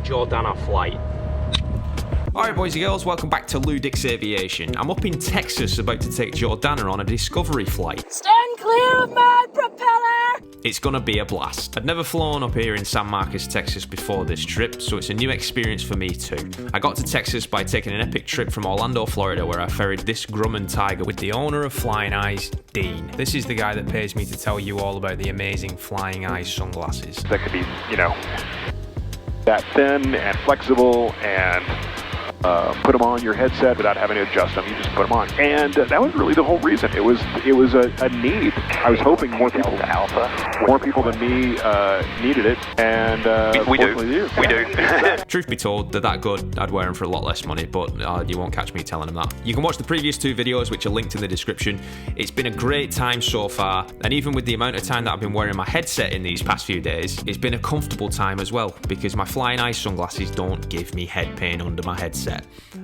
Jordana flight. Alright boys and girls, welcome back to LewDix Aviation. I'm up in Texas about to take Jordana on a discovery flight. Stand clear of my propeller! It's gonna be a blast. I'd never flown up here in San Marcos, Texas before this trip, so it's a new experience for me too. I got to Texas by taking an epic trip from Orlando, Florida, where I ferried this Grumman Tiger with the owner of Flying Eyes, Dean. This is the guy that pays me to tell you all about the amazing Flying Eyes sunglasses. That could be, that thin and flexible and put them on your headset without having to adjust them. You just put them on, and that was really the whole reason. It was a need. I was hoping more people than me needed it, and we do. We do. Truth be told, they're that good, I'd wear them for a lot less money, but you won't catch me telling them that. You can watch the previous two videos, which are linked in the description. It's been a great time so far, and even with the amount of time that I've been wearing my headset in these past few days, it's been a comfortable time as well, because my Flying Eyes sunglasses don't give me head pain under my headset.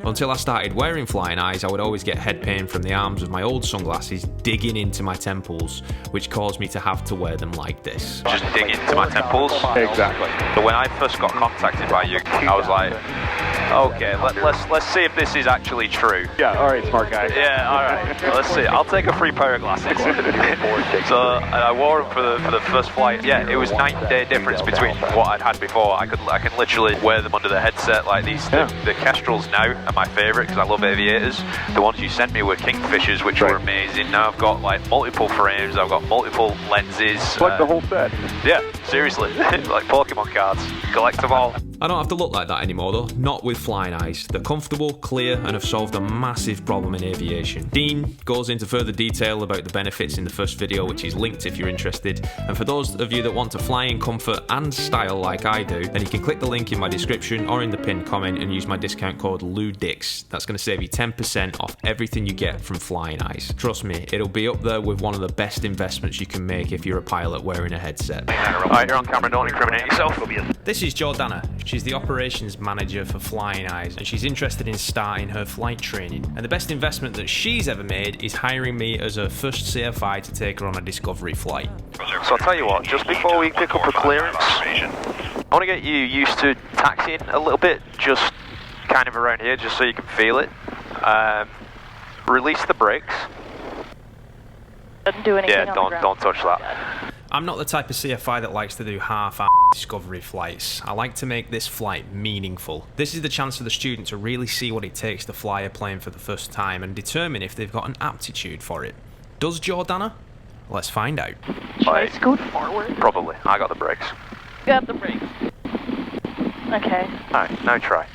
Until I started wearing Flying Eyes, I would always get head pain from the arms of my old sunglasses digging into my temples, which caused me to have to wear them like this. Just dig into my temples? Exactly. So when I first got contacted by you, I was like, okay, let's see if this is actually true. Yeah, all right, smart guy. Yeah, all right. Let's see. I'll take a free pair of glasses. So I wore them for the first flight. Yeah, it was night and day difference between what I'd had before. I can literally wear them under the headset like these. The Kestrels now are my favourite because I love aviators. The ones you sent me were Kingfishers, which were amazing. Now I've got like multiple frames. I've got multiple lenses. Like the whole set. Yeah, seriously, like Pokemon cards. Collect them all. I don't have to look like that anymore though, not with Flying Eyes. They're comfortable, clear, and have solved a massive problem in aviation. Dean goes into further detail about the benefits in the first video, which is linked if you're interested. And for those of you that want to fly in comfort and style like I do, then you can click the link in my description or in the pinned comment and use my discount code LewDix. That's going to save you 10% off everything you get from Flying Eyes. Trust me, it'll be up there with one of the best investments you can make if you're a pilot wearing a headset. Alright, you're on camera, don't incriminate yourself. This is Jordana. She's the operations manager for Flying Eyes, and she's interested in starting her flight training. And the best investment that she's ever made is hiring me as her first CFI to take her on a discovery flight. So I'll tell you what, just before we pick up a clearance, I want to get you used to taxiing a little bit, just kind of around here, just so you can feel it. Release the brakes. Doesn't do anything. Yeah, don't touch that. I'm not the type of CFI that likes to do half-assed discovery flights. I like to make this flight meaningful. This is the chance for the student to really see what it takes to fly a plane for the first time and determine if they've got an aptitude for it. Does Jordana? Let's find out. Should I scoot forward? Probably. I got the brakes. You got the brakes. Okay. Alright, now try.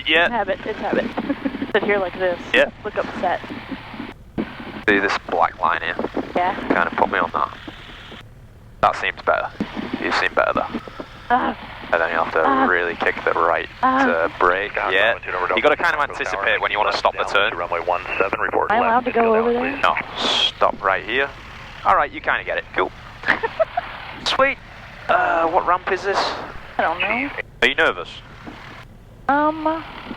Yeah. It's habit. Sit here like this. Yeah. Look upset. See this black line here? Yeah. Kind of put me on that. That seems better. You seem better though. And then you have to really kick the right to brake. Yeah. You got to kind of anticipate when you want to stop the turn. Am I allowed to go over there? No. Stop right here. All right, you kind of get it. Cool. Sweet. What ramp is this? I don't know. Are you nervous?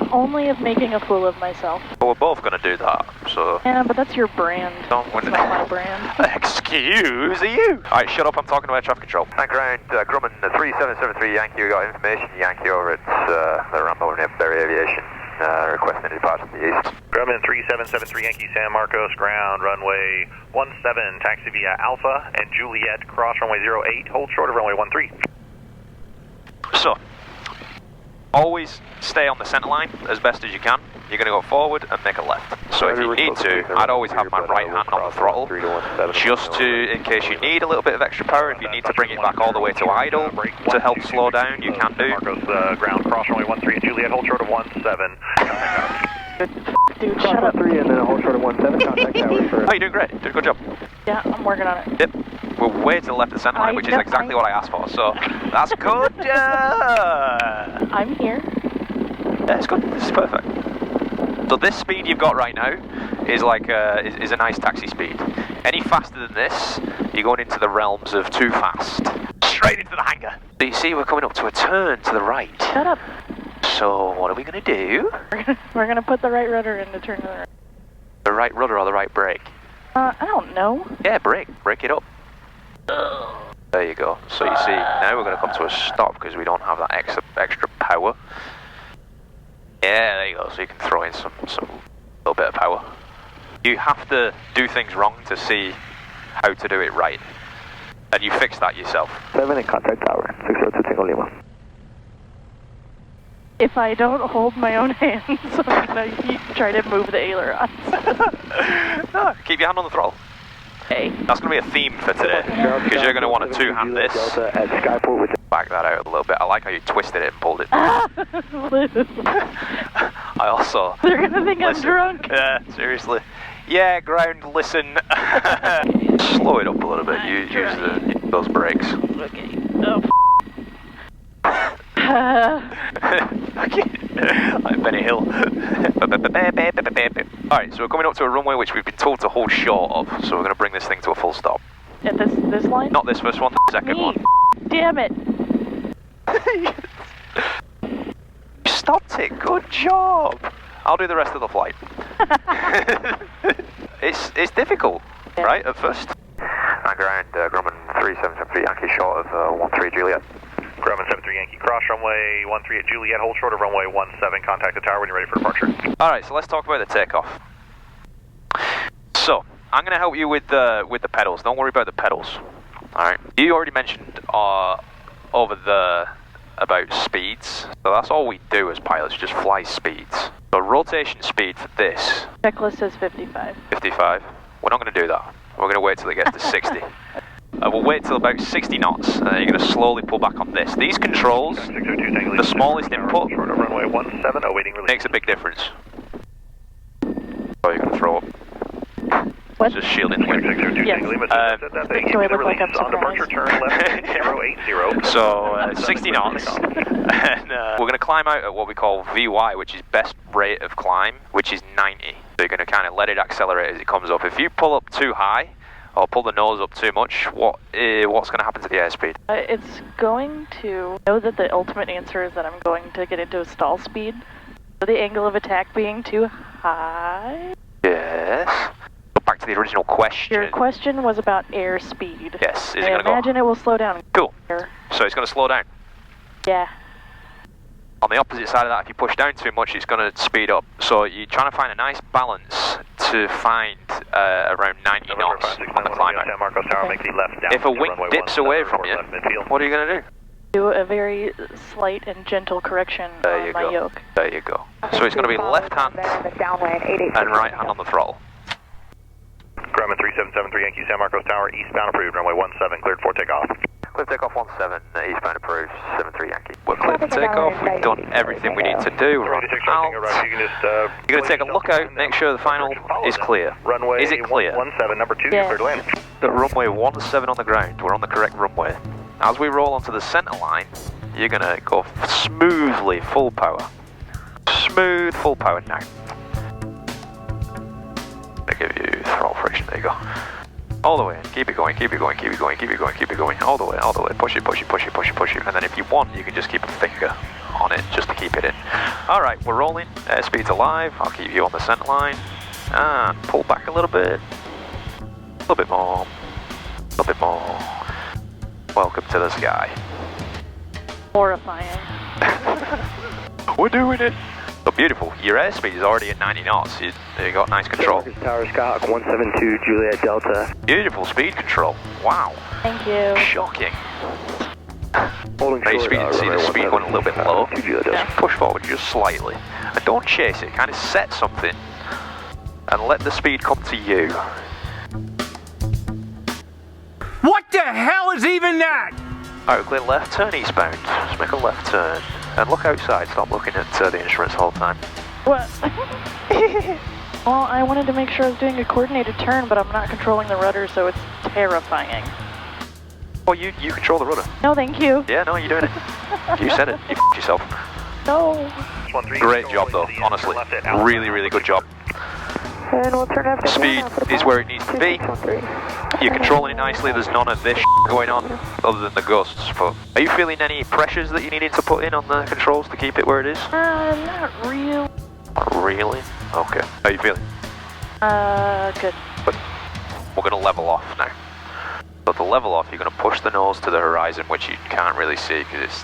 Only of making a fool of myself. Well, we're both going to do that, so... Yeah, but that's your brand. It's not my brand. Excuse you! Alright, shut up, I'm talking about traffic control. Background, Grumman 3773 Yankee, we got information, Yankee over at the ramp over near Berry Aviation, requesting departure to the east. Grumman 3773 Yankee, San Marcos, ground, runway 17, taxi via Alpha and Juliet, cross runway 08, hold short of runway 13. So, always stay on the center line as best as you can. You're going to go forward and make a left. So if you need to, I'd always have my right hand on the throttle, just in case you need a little bit of extra power. If you need to bring it back all the way to idle to help slow down, you can do. Marcos, ground, cross runway 13, Juliet, hold short of 17. Dude, shut up. 3 and then hold short of 17, contact tower for... Oh, you're doing great. Doing a good job. Yeah, I'm working on it. Yep. We're way to the left of the center line, which is exactly what I asked for, so that's good. I'm here. Yeah, it's good. This is perfect. So this speed you've got right now is like is a nice taxi speed. Any faster than this, you're going into the realms of too fast. Straight into the hangar. So you see we're coming up to a turn to the right. Shut up. So what are we going to do? We're going to put the right rudder in to turn to the right. The right rudder or the right brake? I don't know. Yeah, brake. Brake it up. There you go. So you see, now we're going to come to a stop because we don't have that extra power. Yeah, there you go. So you can throw in some little bit of power. You have to do things wrong to see how to do it right. And you fix that yourself. 7 in contact tower, 602 Tango Lima. If I don't hold my own hands, I'm gonna try to move the ailerons. No, keep your hand on the throttle. Okay. That's going to be a theme for today, because you're going to want to two-hand this. Back that out a little bit. I like how you twisted it and pulled it. I also... They're going to think I'm drunk. Yeah, seriously. Yeah, ground, listen. Slow it up a little bit. Use those brakes. Okay. Oh, like Benny Hill. Alright, so we're coming up to a runway which we've been told to hold short of, so we're going to bring this thing to a full stop. At this line? Not this first one, the second one. Damn it. You stopped it, good job. I'll do the rest of the flight. It's difficult, right, at first. Ground, Grumman 3773 Yankee short of 13 Juliet. Grumman 73 Yankee, cross runway 13 at Juliet, hold short of runway 17, contact the tower when you're ready for departure. Alright, so let's talk about the takeoff. So, I'm going to help you with the pedals, don't worry about the pedals. Alright, you already mentioned over about speeds, so that's all we do as pilots, just fly speeds. So rotation speed for this... Checklist says 55. 55. We're not going to do that. We're going to wait till it gets to 60. We'll wait till about 60 knots, and then you're going to slowly pull back on this. These controls, the smallest input, makes a big difference. Oh, you're going to throw up. What? Just shielding the wind. Yes. Do I look like I'm surprised? So, 60 knots, and we're going to climb out at what we call VY, which is best rate of climb, which is 90. So you're going to kind of let it accelerate as it comes up. If you pull up too high, or pull the nose up too much, what's going to happen to the airspeed? It's going to know that the ultimate answer is that I'm going to get into a stall speed. So the angle of attack being too high. Yes. Back to the original question. Your question was about airspeed. Yes, is it I going to go? imagine it will slow down. Cool. So it's going to slow down. Yeah. On the opposite side of that, if you push down too much, it's going to speed up. So you're trying to find a nice balance to find around 90 knots on the climb out. If a wing dips away from you, what are you going to do? Do a very slight and gentle correction on my yoke. There you go. So it's going to be left hand and right hand on the throttle. Grumman 3773 Yankee San Marcos Tower, eastbound approved, runway 17, cleared for takeoff. Clear takeoff 17, eastbound approved, 73 Yankee. We're clear for takeoff, we've done everything we need to do, we're on out. You're going to take a look out, make sure the final is clear. Is it clear? 17, number 2, yes. clear to land. The runway 17 on the ground, we're on the correct runway. As we roll onto the centre line, you're going to go smoothly, full power. Smooth, full power now. Give you throttle friction, there you go. All the way, keep it going, keep it going, keep it going, keep it going, keep it going, all the way, push it, push it, push it, push it, push it, and then if you want, you can just keep a finger on it, just to keep it in. Alright, we're rolling, airspeed's alive, I'll keep you on the centre line, and pull back a little bit, a little bit more, a little bit more. Welcome to the sky. Horrifying. We're doing it! So beautiful. Your airspeed is already at 90 knots. You got nice control. Tower Scott 172 Juliet Delta. Beautiful speed control. Wow. Thank you. Shocking. Holding Now you see the speed going a little bit low. Yeah. Push forward just slightly. And don't chase it. Kind of set something and let the speed come to you. What the hell is even that? Alright, we're clear left turn eastbound. Let's make a left turn. And look outside, stop looking at the instruments the whole time. What? Well, I wanted to make sure I was doing a coordinated turn, but I'm not controlling the rudder, so it's terrifying. Oh, you control the rudder. No, thank you. Yeah, no, you're doing it. You said it. You f***ed yourself. No. Great job, though, honestly. Really, really good job. And we'll turn after Speed is where it needs to be. You're controlling it nicely. There's none of this going on other than the gusts. But are you feeling any pressures that you needed to put in on the controls to keep it where it is? Not real. Not really? Okay. How are you feeling? Good. But we're going to level off now. So to level off, you're going to push the nose to the horizon, which you can't really see because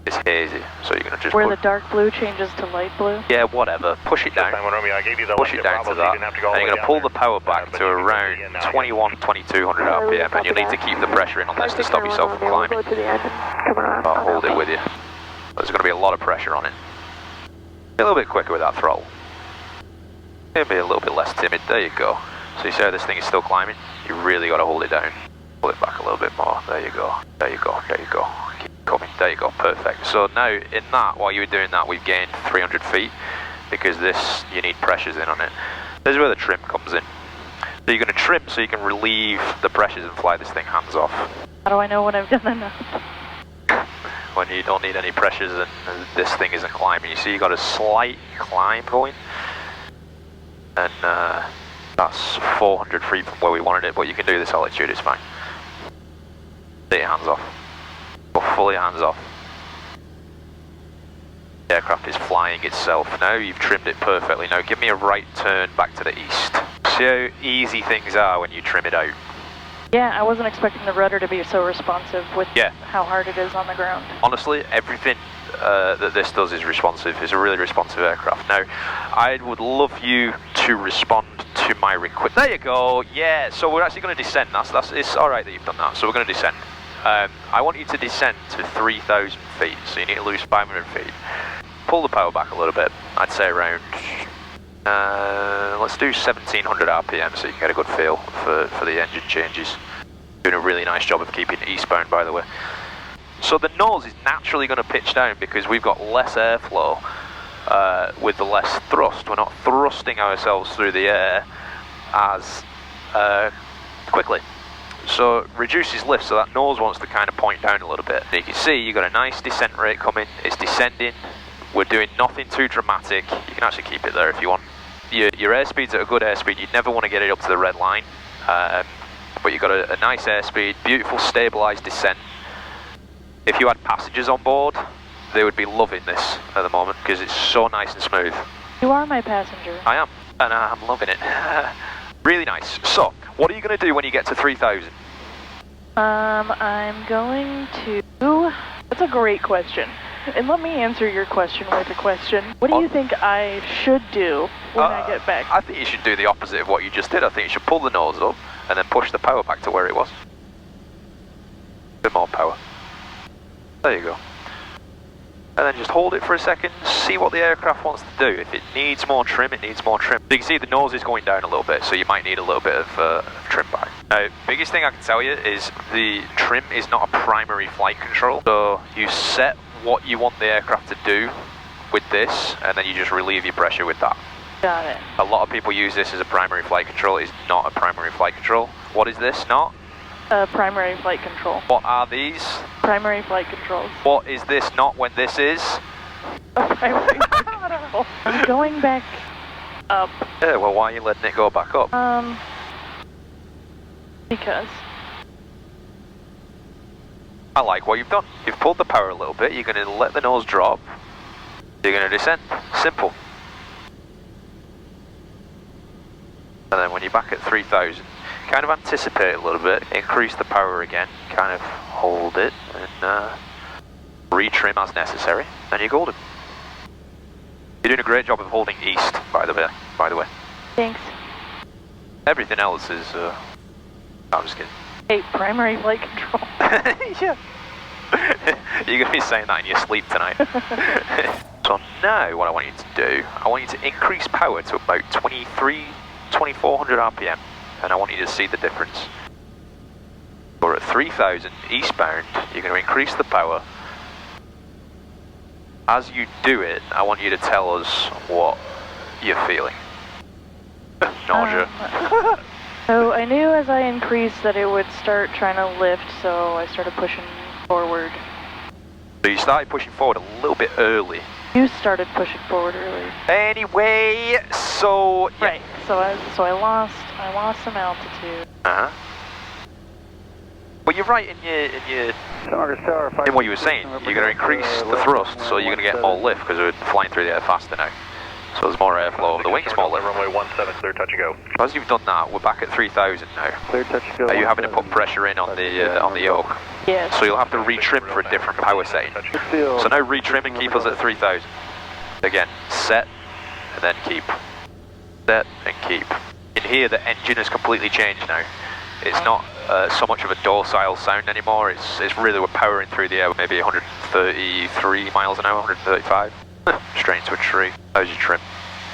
it's hazy. So you're going to just where the dark blue changes to light blue? Yeah, whatever. Push it down. Push it down to that. And you're going to pull the power back to around 21, 2200 RPM. And you'll need to keep the pressure in on this to stop yourself from climbing. I'll hold it with you. There's going to be a lot of pressure on it. Be a little bit quicker with that throttle. Maybe a little bit less timid. There you go. So you see how this thing is still climbing? You really got to hold it down. Pull it back a little bit more. There you go. There you go. There you go. Keep coming. There you go. Perfect. So now in that, while you were doing that, we've gained 300 feet because this, you need pressures in on it. This is where the trim comes in. So you're going to trim so you can relieve the pressures and fly this thing hands off. How do I know when I've done enough? When you don't need any pressures and this thing isn't climbing. You see you got a slight climb going. And that's 400 feet from where we wanted it, but you can do this altitude, it's fine. Take your hands off. Go fully hands off. The aircraft is flying itself now. You've trimmed it perfectly. Now give me a right turn back to the east. See how easy things are when you trim it out. Yeah, I wasn't expecting the rudder to be so responsive with how hard it is on the ground. Honestly, everything that this does is responsive. It's a really responsive aircraft. Now, I would love you to respond to my request. There you go. Yeah. So we're actually going to descend. It's all right that you've done that. So we're going to descend. I want you to descend to 3,000 feet. So you need to lose 500 feet. Pull the power back a little bit. I'd say around. Let's do 1700 RPM so you can get a good feel for the engine changes. Doing a really nice job of keeping eastbound, by the way. So the nose is naturally going to pitch down because we've got less airflow with the less thrust. We're not thrusting ourselves through the air as quickly. So it reduces lift, so that nose wants to kind of point down a little bit. And you can see you've got a nice descent rate coming. It's descending. We're doing nothing too dramatic. You can actually keep it there if you want. Your airspeed's at a good airspeed. You'd never want to get it up to the red line. But you've got a nice airspeed, beautiful stabilised descent. If you had passengers on board, they would be loving this at the moment because it's so nice and smooth. You are my passenger. I am, and I'm loving it. Really nice. So, what are you going to do when you get to 3,000? I'm going to... That's a great question. And let me answer your question with a question. What do you think I should do when I get back? I think you should do the opposite of what you just did. I think you should pull the nose up and then push the power back to where it was. A bit more power. There you go. And then just hold it for a second, see what the aircraft wants to do. If it needs more trim, it needs more trim. So you can see the nose is going down a little bit, so you might need a little bit of trim back. Now, biggest thing I can tell you is the trim is not a primary flight control. So you set what you want the aircraft to do with this, and then you just relieve your pressure with that. Got it. A lot of people use this as a primary flight control. It is not a primary flight control. What is this not? Primary flight control. What are these? Primary flight controls. What is this not when this is? Primary flight control. I'm going back up. Yeah, well, why are you letting it go back up? Because. I like what you've done. You've pulled the power a little bit. You're going to let the nose drop. You're going to descend. Simple. And then when you're back at 3,000, kind of anticipate a little bit, increase the power again, kind of hold it, and retrim as necessary, and you're golden. You're doing a great job of holding east, by the way. Thanks. Everything else is, I'm just kidding. Hey, primary flight control. Yeah. You're going to be saying that in your sleep tonight. So now what I want you to do, I want you to increase power to about 2400 RPM. And I want you to see the difference. We're at 3,000 eastbound, you're going to increase the power. As you do it, I want you to tell us what you're feeling. Nausea. So I knew as I increased that it would start trying to lift, so I started pushing forward. So you started pushing forward a little bit early. You started pushing forward early. Anyway, so... Yeah. Right, so I lost some altitude. Uh-huh. Well, you're right in what you were saying. You're going to increase the thrust, so you're going to get more lift because we're flying through the air faster now. So there's more airflow over the wings, more lift. Runway 17, clear touch and go. As you've done that, we're back at 3,000 now. Clear touch and go. Are you having to put pressure in on the yoke? Yes. So you'll have to retrim for a different power setting. So now retrim and keep us at 3,000. Again, set and then keep. Set and keep. In here, the engine has completely changed now. It's not so much of a docile sound anymore. It's really, we're powering through the air with maybe 133 miles an hour, 135. Straight into a tree. How's your trim?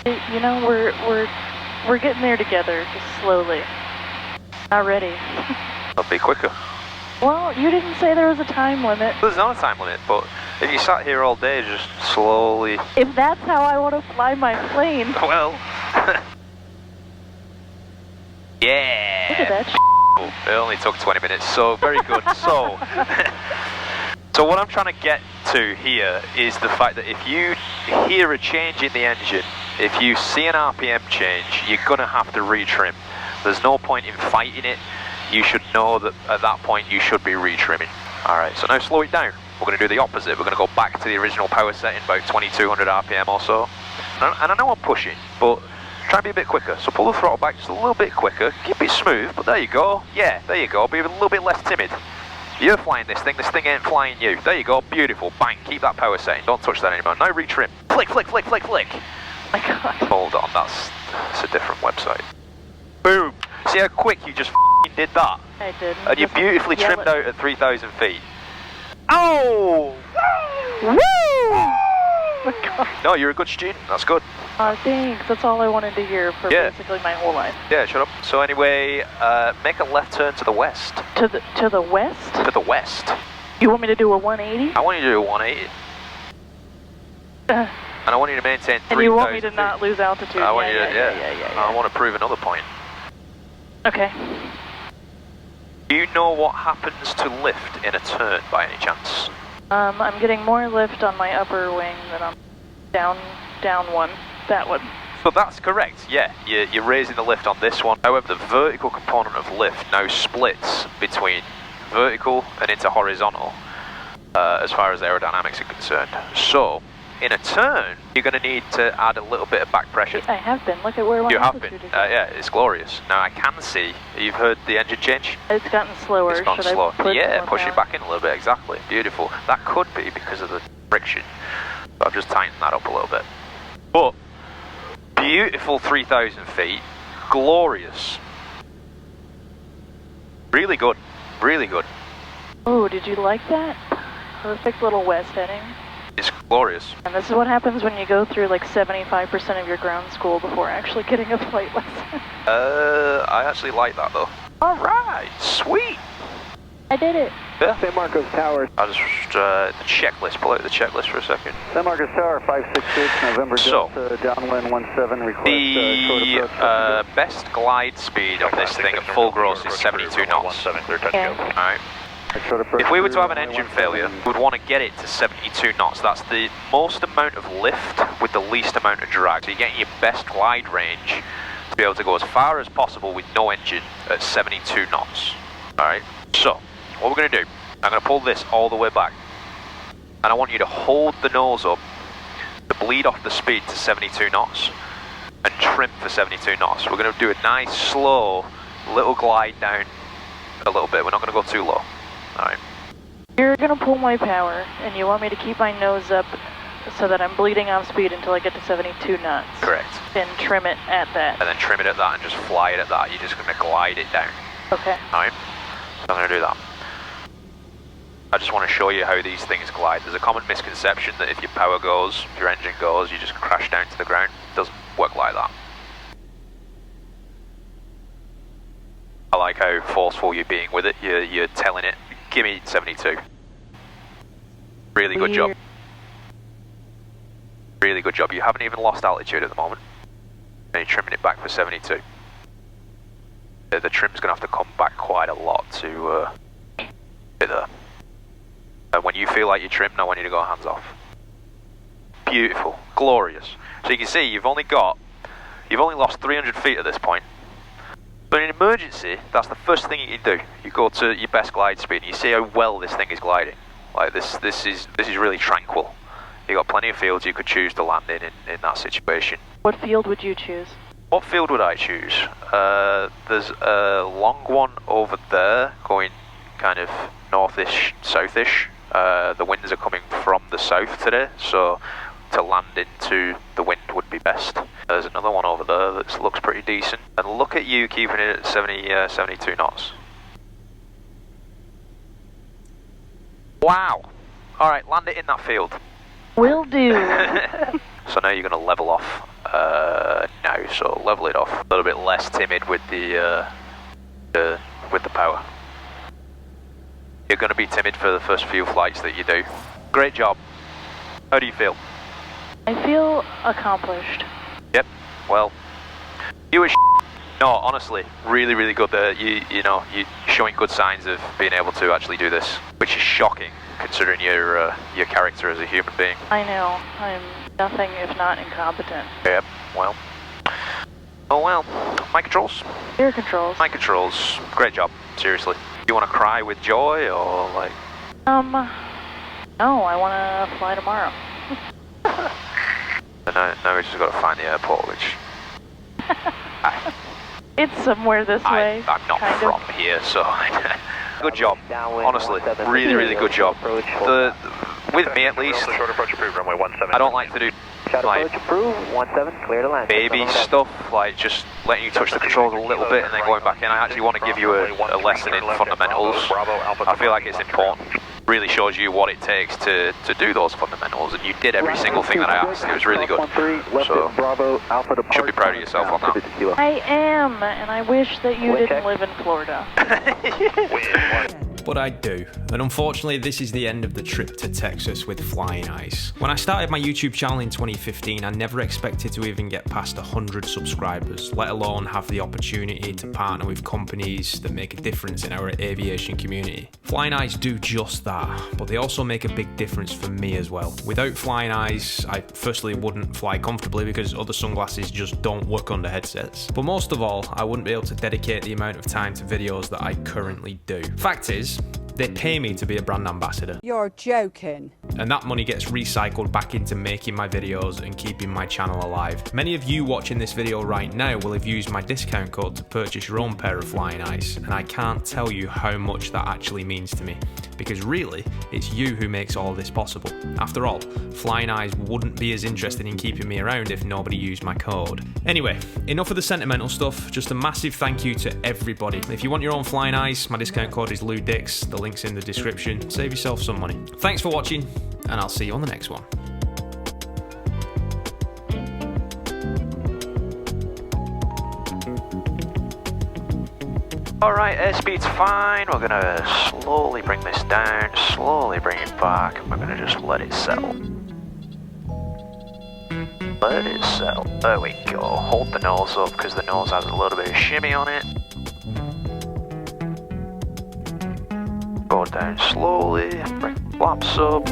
You know, we're getting there together, just slowly. Not ready. I'll be quicker. Well, you didn't say there was a time limit. There's not a time limit, but if you sat here all day, just slowly. If that's how I want to fly my plane. Well. Yeah. Look at that It only took 20 minutes, so very good. So what I'm trying to get to here is the fact that if you hear a change in the engine, if you see an RPM change, you're going to have to retrim. There's no point in fighting it. You should know that at that point you should be retrimming. Alright, so now slow it down. We're going to do the opposite. We're going to go back to the original power setting, about 2200 RPM or so. And I know I'm pushing, but try and be a bit quicker. So pull the throttle back just a little bit quicker. Keep it smooth, but there you go. Yeah, there you go. Be a little bit less timid. You're flying this thing ain't flying you. There you go. Beautiful. Bang. Keep that power setting. Don't touch that anymore. Now retrim. Flick, flick, flick, flick, flick. Oh my God. Hold on. That's a different website. Boom. See how quick you just f***ing did that? I did. And you beautifully trimmed out at 3,000 feet. Oh! Woo! Oh my God. No, you're a good student. That's good. Thanks. That's all I wanted to hear for basically my whole life. Yeah, shut up. So anyway, make a left turn to the west. To the west? To the west. You want me to do a 180? I want you to do a 180. And I want you to maintain 3,000 And you want me to feet. not lose altitude? I want you to, yeah. I want to prove another point. Okay. Do you know what happens to lift in a turn by any chance? I'm getting more lift on my upper wing than on down one. That one. So that's correct, yeah. You're raising the lift on this one. However, the vertical component of lift now splits between vertical and into horizontal as far as aerodynamics are concerned. So, in a turn, you're going to need to add a little bit of back pressure. I have been. Look at where my You have been. altitude is. Yeah, it's glorious. Now I can see, you've heard the engine change? It's gotten slower. It's gone Should slow. I put Yeah, more push it power? back in a little bit, exactly. Beautiful. That could be because of the friction. So I've just tightened that up a little bit. But, beautiful 3,000 feet. Glorious. Really good. Really good. Oh, did you like that? Perfect little west heading. It's glorious. And this is what happens when you go through like 75% of your ground school before actually getting a flight lesson. I actually like that though. Alright, sweet. I did it. Yeah. San Marcos Tower. I'll just, the checklist, pull out the checklist for a second. San Marcos Tower, 566, November So, Delta, downwind 17, request The short approach. best glide speed on this thing at full gross is 72 knots. 17, clear touch and go. Alright. Short approach If we were to through have an runway engine 17. failure, we would want to get it to 72 knots. That's the most amount of lift with the least amount of drag. So you're getting your best glide range to be able to go as far as possible with no engine at 72 knots. Alright, so what we're going to do, I'm going to pull this all the way back. And I want you to hold the nose up to bleed off the speed to 72 knots and trim for 72 knots. We're going to do a nice, slow, little glide down a little bit. We're not going to go too low. Alright. You're going to pull my power, and you want me to keep my nose up so that I'm bleeding off speed until I get to 72 knots. Correct. And trim it at that. And then trim it at that and just fly it at that. You're just going to glide it down. Okay. Alright? So I'm going to do that. I just want to show you how these things glide. There's a common misconception that if your power goes, if your engine goes, you just crash down to the ground. It doesn't work like that. I like how forceful you're being with it. You're telling it, give me 72. Really good job. Really good job. You haven't even lost altitude at the moment. And you're trimming it back for 72. The trim's going to have to come back quite a lot to hit there. And when you feel like you're trimmed, I want you to go hands off. Beautiful. Glorious. So you can see you've only lost 300 feet at this point. But in an emergency, that's the first thing you can do. You go to your best glide speed and you see how well this thing is gliding. Like this is really tranquil. You got plenty of fields you could choose to land in that situation. What field would you choose? What field would I choose? There's a long one over there going kind of northish, southish. The winds are coming from the south today, so to land into the wind would be best. There's another one over there that looks pretty decent. And look at you keeping it at 72 knots. Wow. Alright, land it in that field. Will do. So now you're going to level off now, so level it off. A little bit less timid with the power. You're going to be timid for the first few flights that you do. Great job. How do you feel? I feel accomplished. Yep. Well, you were no, honestly, really, really good there. You know, you're showing good signs of being able to actually do this, which is shocking considering your character as a human being. I know. I'm nothing if not incompetent. Yep. Well. Oh well. My controls. Air controls. My controls. Great job. Seriously. You want to cry with joy or like? No, I want to fly tomorrow. Now we just got to find the airport, which... It's somewhere this way. I'm not from here, so... Good job. Honestly, really, really good job. With me at least, I don't like to do like baby stuff, like just letting you touch the controls a little bit and then going back in. I actually want to give you a lesson in fundamentals. I feel like it's important. Really shows you what it takes to do those fundamentals, and you did every single thing that I asked. It was really good. So, should be proud of yourself on that. I am, and I wish that you didn't live in Florida. But I do, and unfortunately this is the end of the trip to Texas with Flying Ice. When I started my YouTube channel in 2015, I never expected to even get past 100 subscribers, let alone have the opportunity to partner with companies that make a difference in our aviation community. Flying Ice do just that, but they also make a big difference for me as well. Without Flying Ice, I firstly wouldn't fly comfortably because other sunglasses just don't work under headsets. But most of all, I wouldn't be able to dedicate the amount of time to videos that I currently do. Fact is, they pay me to be a brand ambassador. You're joking. And that money gets recycled back into making my videos and keeping my channel alive. Many of you watching this video right now will have used my discount code to purchase your own pair of Flying Ice, and I can't tell you how much that actually means to me, because really, it's you who makes all this possible. After all, Flying Eyes wouldn't be as interested in keeping me around if nobody used my code. Anyway, enough of the sentimental stuff, just a massive thank you to everybody. If you want your own Flying Eyes, my discount code is LewDix, the link's in the description. Save yourself some money. Thanks for watching, and I'll see you on the next one. Alright, airspeed's fine. We're gonna slowly bring this down, slowly bring it back, and we're gonna just let it settle. Let it settle. There we go. Hold the nose up because the nose has a little bit of shimmy on it. Go down slowly, bring the flaps up.